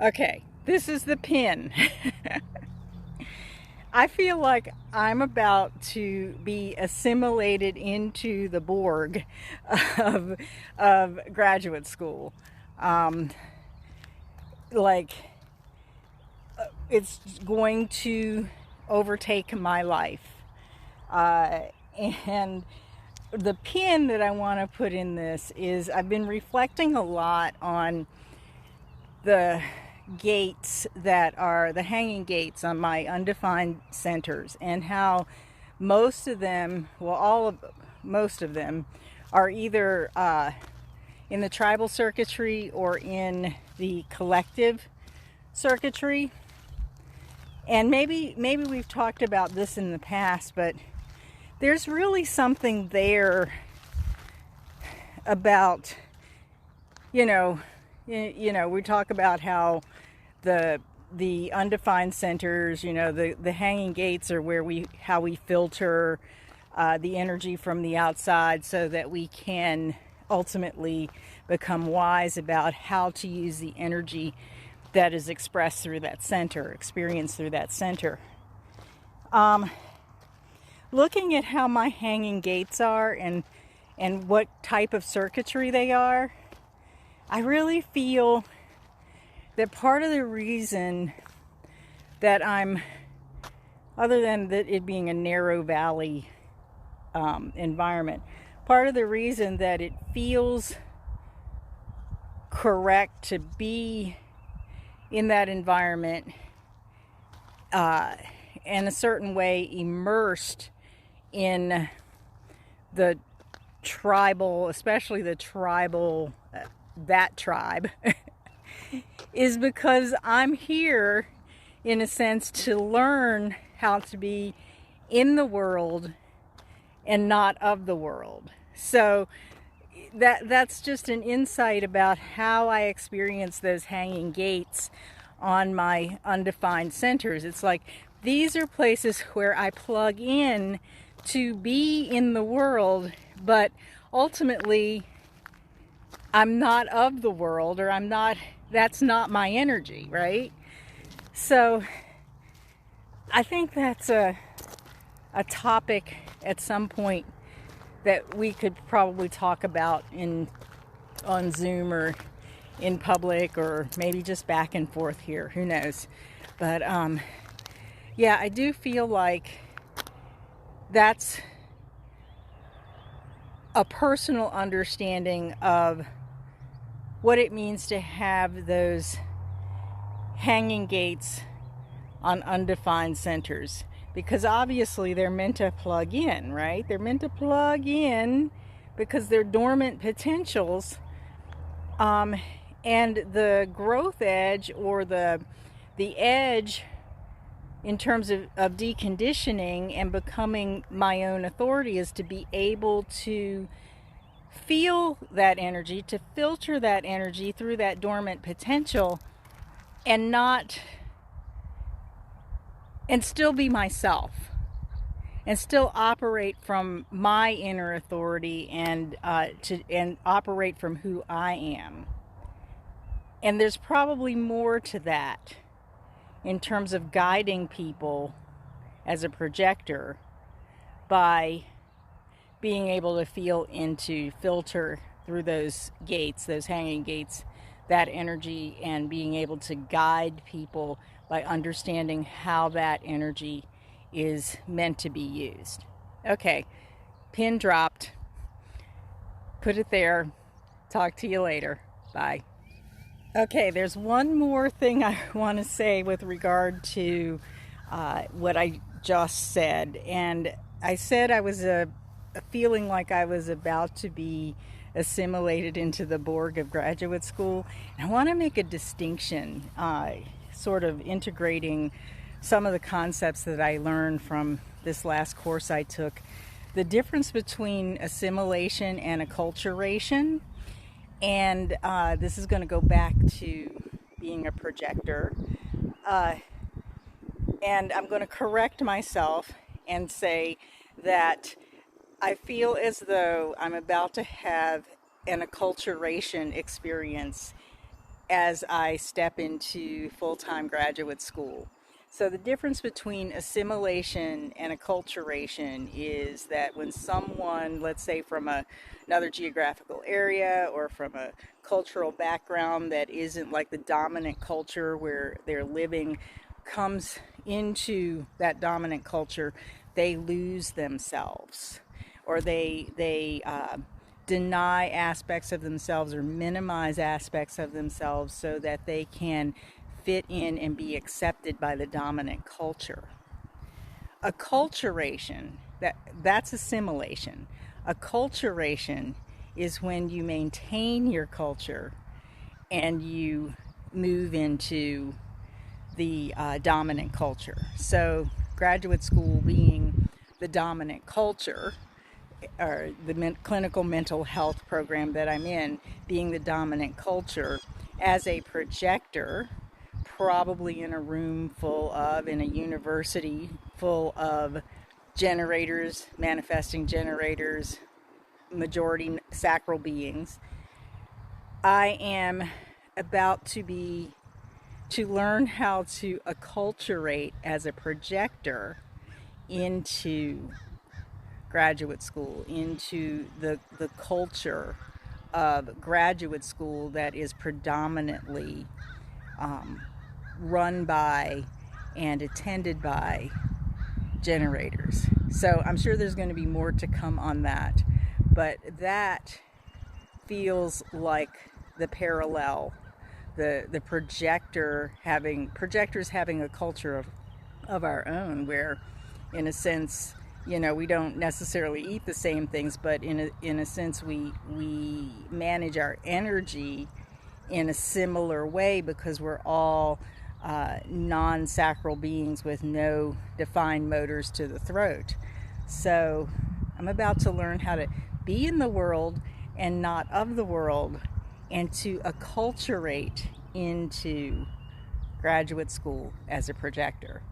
Okay, this is the pin. I feel like I'm about to be assimilated into the Borg of, of graduate school. Um, like, it's going to overtake my life. Uh, and the pin that I want to put in this is I've been reflecting a lot on the gates that are the hanging gates on my undefined centers, and how most of them, well, most of them are either in the tribal circuitry or in the collective circuitry. And maybe we've talked about this in the past, but there's really something there about, you know, we talk about how the undefined centers, the hanging gates are where how we filter the energy from the outside so that we can ultimately become wise about how to use the energy that is expressed through that center, experienced through that center. Looking at how my hanging gates are and what type of circuitry they are, I really feel that part of the reason that other than that it being a narrow valley environment, part of the reason that it feels correct to be in that environment in a certain way, immersed in the tribal, especially the tribal, that tribe, is because I'm here, in a sense, to learn how to be in the world and not of the world. So that's just an insight about how I experience those hanging gates on my undefined centers. It's like these are places where I plug in to be in the world, but ultimately I'm not of the world, or that's not my energy, right? So I think that's a topic at some point that we could probably talk about on Zoom or in public, or maybe just back and forth here, who knows. But yeah, I do feel like that's a personal understanding of what it means to have those hanging gates on undefined centers, because obviously they're meant to plug in, right? They're meant to plug in because they're dormant potentials, and the growth edge, or the edge in terms of deconditioning and becoming my own authority, is to be able to feel that energy, to filter that energy through that dormant potential, and still be myself, and still operate from my inner authority, and operate from who I am. And there's probably more to that in terms of guiding people as a projector, by being able to filter through those gates, those hanging gates, that energy, and being able to guide people by understanding how that energy is meant to be used. Okay, pin dropped. Put it there. Talk to you later. Bye. Okay, there's one more thing I want to say with regard to what I just said. And I said I was feeling like I was about to be assimilated into the Borg of graduate school. And I want to make a distinction, sort of integrating some of the concepts that I learned from this last course I took. The difference between assimilation and acculturation. And this is going to go back to being a projector. And I'm going to correct myself and say that I feel as though I'm about to have an acculturation experience as I step into full-time graduate school. So the difference between assimilation and acculturation is that when someone, let's say from another geographical area or from a cultural background that isn't like the dominant culture where they're living, comes into that dominant culture, they lose themselves, or they deny aspects of themselves or minimize aspects of themselves so that they can fit in and be accepted by the dominant culture. Acculturation, that's assimilation. Acculturation is when you maintain your culture and you move into the dominant culture. So graduate school being the dominant culture, or the clinical mental health program that I'm in being the dominant culture, as a projector, probably in a room full of, in a university full of generators, manifesting generators, majority sacral beings, I am about to learn how to acculturate as a projector into graduate school, into the culture of graduate school that is predominantly run by and attended by generators. So I'm sure there's going to be more to come on that, but that feels like the parallel, the projectors having a culture of our own, where in a sense, we don't necessarily eat the same things, but in a sense we manage our energy in a similar way because we're all non-sacral beings with no defined motors to the throat. So I'm about to learn how to be in the world and not of the world, and to acculturate into graduate school as a projector.